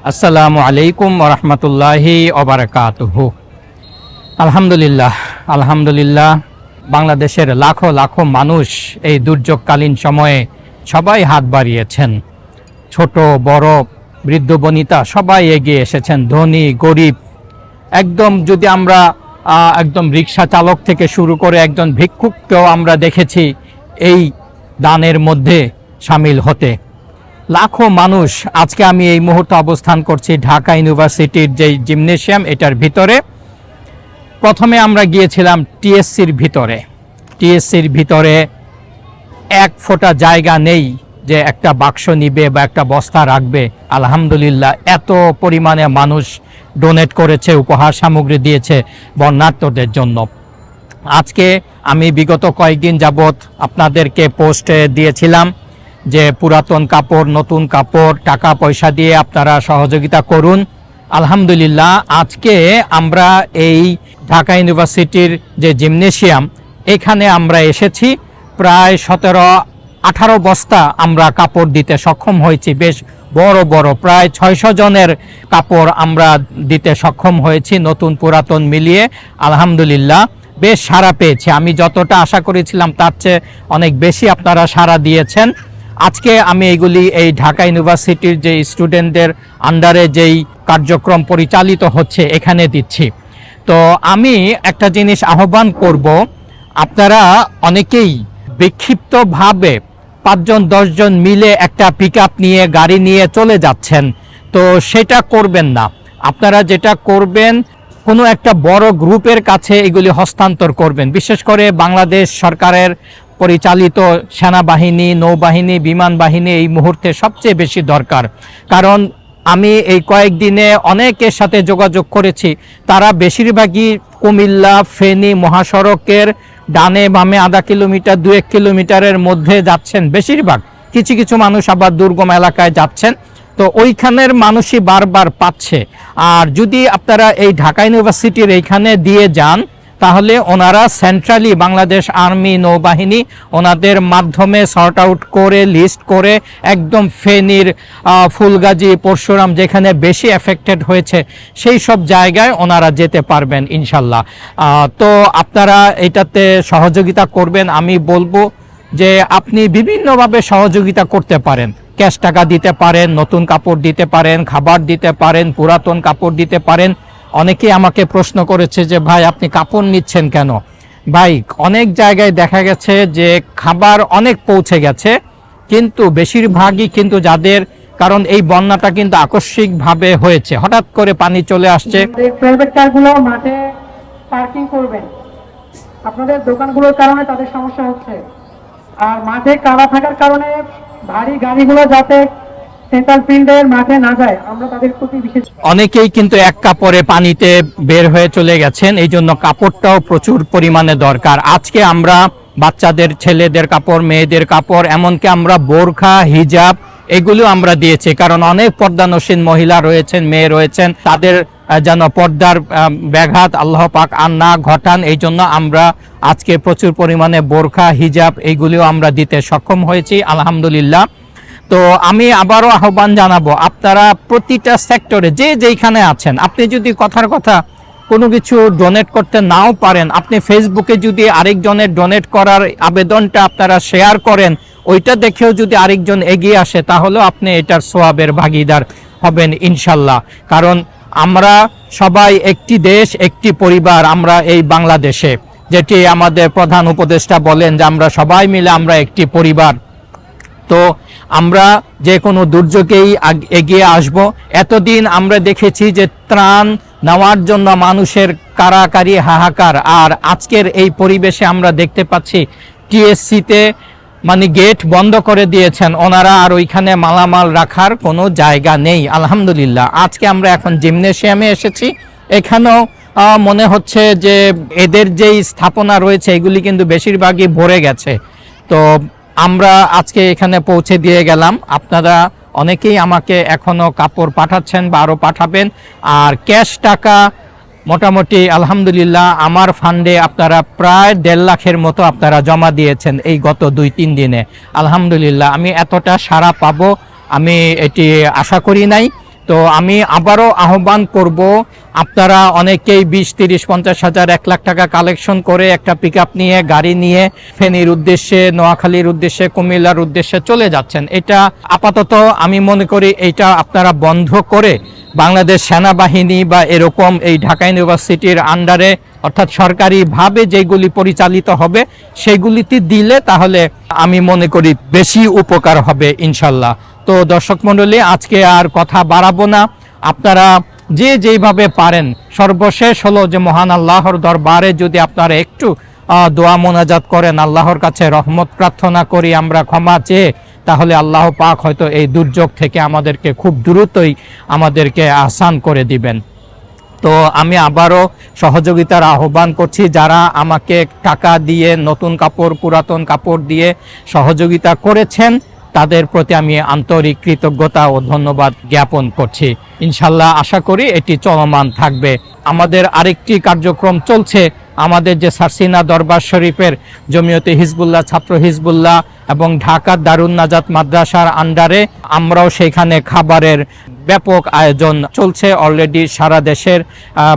আসসালামু আলাইকুম ওয়া রাহমাতুল্লাহি ওয়া বারাকাতুহু। আলহামদুলিল্লাহ বাংলাদেশের লাখো লাখো মানুষ এই দুর্যোগকালীন সময়ে সবাই হাত বাড়িয়েছেন। ছোট বড় বৃদ্ধ বনিতা সবাই এগিয়ে এসেছেন, ধনী গরিব, একদম যদি আমরা একদম রিক্সা চালক থেকে শুরু করে একজন ভিক্ষুককেও আমরা দেখেছি এই দানের মধ্যে সামিল হতে। লাখো মানুষ, আজকে আমি এই মুহূর্তে অবস্থান করছি ঢাকা ইউনিভার্সিটির যে জিমনেশিয়াম, এটার ভিতরে। প্রথমে আমরা গিয়েছিলাম টিএসসির ভিতরে এক ফোঁটা জায়গা নেই যে একটা বাক্স নিবে বা একটা বস্তা রাখবে। আলহামদুলিল্লাহ এত পরিমাণে মানুষ ডোনেট করেছে, উপহার সামগ্রী দিয়েছে বন্যার্তদের জন্য। আজকে আমি বিগত কয়েকদিন যাবৎ আপনাদেরকে পোস্টে দিয়েছিলাম যে পুরাতন কাপড়, নতুন কাপড়, টাকা পয়সা দিয়ে আপনারা সহযোগিতা করুন। আলহামদুলিল্লাহ আজকে আমরা এই ঢাকা ইউনিভার্সিটির যে জিমনেশিয়াম, এখানে আমরা এসেছি। প্রায় 17-18 বস্তা আমরা কাপড় দিতে সক্ষম হয়েছি। বেশ বড় বড় প্রায় 600 জনের কাপড় আমরা দিতে সক্ষম হয়েছি, নতুন পুরাতন মিলিয়ে। আলহামদুলিল্লাহ বেশ সাড়া পেয়েছি। আমি যতটা আশা করেছিলাম তার চেয়ে অনেক বেশি আপনারা সাড়া দিয়েছেন। আজকে আমি এগুলি এই ঢাকা ইউনিভার্সিটির যে স্টুডেন্টদের আন্ডারে যেই কার্যক্রম পরিচালিত হচ্ছে এখানে দিচ্ছি। তো আমি একটা জিনিস আহ্বান করব, আপনারা অনেকেই বিক্ষিপ্তভাবে 5-10 জন মিলে একটা পিকআপ নিয়ে, গাড়ি নিয়ে চলে যাচ্ছেন। তো সেটা করবেন না। আপনারা যেটা করবেন, কোনো একটা বড় গ্রুপের কাছে এগুলি হস্তান্তর করবেন। বিশেষ করে বাংলাদেশ সরকারের পরিচালিত সেনাবাহিনী, নৌবাহিনী, বিমান বাহিনী এই মুহূর্তে সবচেয়ে বেশি দরকার। কারণ আমি এই কয়েকদিনে অনেকের সাথে যোগাযোগ করেছি, তারা বেশিরভাগই কুমিল্লা ফেনী মহাসড়কের ডানে বামে 0.5 কিলোমিটার 2-1 কিলোমিটারের মধ্যে যাচ্ছেন বেশিরভাগ। কিছু কিছু মানুষ আবার দুর্গম এলাকায় যাচ্ছেন। তো ওইখানের মানুষই বারবার পাচ্ছে। আর যদি আপনারা এই ঢাকা ইউনিভার্সিটির এইখানে দিয়ে যান, তাহলে ওনারা সেন্ট্রালি বাংলাদেশ আর্মি, নৌবাহিনী ওনাদের মাধ্যমে সর্ট আউট করে, লিস্ট করে একদম ফেনীর, ফুলগাজী, পরশুরাম যেখানে বেশি এফেক্টেড হয়েছে সেই সব জায়গায় ওনারা যেতে পারবেন ইনশাল্লাহ। তো আপনারা এটাতে সহযোগিতা করবেন। আমি বলবো যে আপনি বিভিন্নভাবে সহযোগিতা করতে পারেন। ক্যাশ টাকা দিতে পারেন, নতুন কাপড় দিতে পারেন, খাবার দিতে পারেন, পুরাতন কাপড় দিতে পারেন। অনেকেই আমাকে প্রশ্ন করেছে যে ভাই আপনি কাপড় নিচ্ছেন কেন? ভাই, অনেক জায়গায় দেখা গেছে যে খাবার অনেক পৌঁছে গেছে, কিন্তু বেশিরভাগই কিন্তু যাদের, কারণ এই বন্যাটা কিন্তু আকস্মিকভাবে হয়েছে, হঠাৎ করে পানি চলে আসছে। প্রাইভেট কারগুলো মাঠে পার্কিং করবেন, আপনাদের দোকানগুলোর কারণে তাদের সমস্যা হচ্ছে। আর মাঠে কাদা থাকার কারণে ভারী গাড়িগুলো যাতে সেন্ট্রাল ফিল্ডের মাঠে না যায়, আমরা তাদের প্রতি বিশেষ। অনেকেই কিন্তু এক কাপড়ে পানিতে বের হয়ে চলে গেছেন, এই জন্য কাপড়টাও প্রচুর পরিমাণে দরকার। আজকে আমরা বাচ্চাদের, ছেলেদের কাপড়, মেয়েদের কাপড়, এমনকি আমরা বোরখা, হিজাব এগুলো আমরা দিয়েছি। কারণ অনেক পর্দানসীন মহিলা রয়েছেন, মেয়ে রয়েছেন, তাদের যেন পর্দার ব্যাঘাত আল্লাহ পাক আর না ঘটান, এই জন্য আমরা আজকে প্রচুর পরিমাণে বোরখা, হিজাব এইগুলিও আমরা দিতে সক্ষম হয়েছি আলহামদুলিল্লাহ। তো আমি আবারও আহ্বান জানাবো, আপনারা প্রতিটা সেক্টরে যে যেইখানে আছেন, আপনি যদি কথার কথা কোনো কিছু ডোনেট করতে নাও পারেন, আপনি ফেসবুকে যদি আরেকজনের ডোনেট করার আবেদনটা আপনারা শেয়ার করেন, ওইটা দেখেও যদি আরেকজন এগিয়ে আসে, তাহলেও আপনি এটার সোয়াবের ভাগিদার হবেন ইনশাল্লাহ। কারণ আমরা সবাই একটি দেশ, একটি পরিবার। আমরা এই বাংলাদেশে, যেটি আমাদের প্রধান উপদেষ্টা বলেন যে আমরা সবাই মিলে আমরা একটি পরিবার। তো আমরা যে কোনো দুর্যোগেই এগিয়ে আসব। এতদিন আমরা দেখেছি যে ত্রাণ নেওয়ার জন্য মানুষের কারাকারি, হাহাকার। আর আজকের এই পরিবেশে আমরা দেখতে পাচ্ছি টিএসসিতে মানে গেট বন্ধ করে দিয়েছেন ওনারা, আর ওইখানে মালামাল রাখার কোনো জায়গা নেই। আলহামদুলিল্লাহ আজকে আমরা এখন জিমনেশিয়ামে এসেছি। এখানেও মনে হচ্ছে যে এদের যেই স্থাপনা রয়েছে এগুলি কিন্তু বেশিরভাগই ভরে গেছে। তো আমরা আজকে এখানে পৌঁছে দিয়ে গেলাম। আপনারা অনেকেই আমাকে এখনো কাপড় পাঠাচ্ছেন বা আরও পাঠাবেন। আর ক্যাশ টাকা মোটামুটি আলহামদুলিল্লাহ আমার ফান্ডে আপনারা প্রায় 1.5 লাখের মতো আপনারা জমা দিয়েছেন এই গত 2-3 দিনে। আলহামদুলিল্লাহ আমি এতটা সাড়া পাবো আমি এটি আশা করি নাই। তো আমি আবারও আহ্বান করব, আপনারা অনেকেই 20, 30, 50 হাজার 1 লাখ টাকা কালেকশন করে একটা পিকআপ নিয়ে গাড়ি নিয়ে ফেনীর উদ্দেশ্যে, নোয়াখালীর উদ্দেশ্যে, কুমিল্লার উদ্দেশ্যে চলে যাচ্ছেন। এটা আপাতত আমি মনে করি এইটা আপনারা বন্ধ করে বাংলাদেশ সেনাবাহিনী বা এরকম এই ঢাকা ইউনিভার্সিটির আন্ডারে অর্থাৎ সরকারিভাবে যেগুলি পরিচালিত হবে সেগুলিতে দিলে তাহলে আমি মনে করি বেশি উপকার হবে ইনশাল্লাহ। তো দর্শক মণ্ডলী, আজকে আর কথা বাড়াবো না, আপনারা যে যেইভাবে পারেন সর্বশেষ হলো যে মহান আল্লাহর দরবারে যদি আপনারা একটু দোয়া মোনাজাত করেন, আল্লাহর কাছে রহমত প্রার্থনা করি, আমরা ক্ষমা চেয়ে, তাহলে আল্লাহ পাক হয়তো এই দুর্যোগ থেকে আমাদেরকে খুব দ্রুতই আমাদেরকে আসান করে দিবেন। তো আমি আবারও সহযোগিতার আহ্বান করছি, যারা আমাকে টাকা দিয়ে, নতুন কাপড়, পুরাতন কাপড় দিয়ে সহযোগিতা করেছেন তাদের প্রতি আমি আন্তরিক কৃতজ্ঞতা ও ধন্যবাদ জ্ঞাপন করছি। ইনশাল্লাহ আশা করি এটি চলমান থাকবে। আমাদের আরেকটি কার্যক্রম চলছে, আমাদের যে সারসিনা দরবার শরীফের জমিয়তে হিজবুল্লাহ, ছাত্র হিজবুল্লাহ এবং ঢাকার দারুন নাজাত মাদ্রাসার আন্ডারে আমরাও সেখানে খাবারের ব্যাপক আয়োজন চলছে অলরেডি। সারা দেশের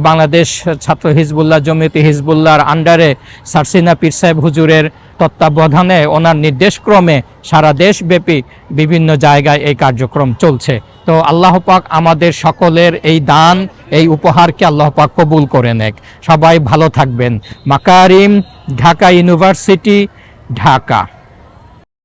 বাংলাদেশ ছাত্র হিজবুল্লাহ, জমিয়তে হিজবুল্লাহর আন্ডারে সারসিনা পীর সাহেব হুজুরের তত্ত্বাবধানে, ওনার নির্দেশক্রমে সারা দেশব্যাপী বিভিন্ন জায়গায় এই কার্যক্রম চলছে। তো আল্লাহ পাক আমাদের সকলের এই দান, এই উপহারকে আল্লাহ পাক কবুল করে নেক। সবাই ভালো থাকবেন। মাকারিম, ঢাকা ইউনিভার্সিটি, ঢাকা।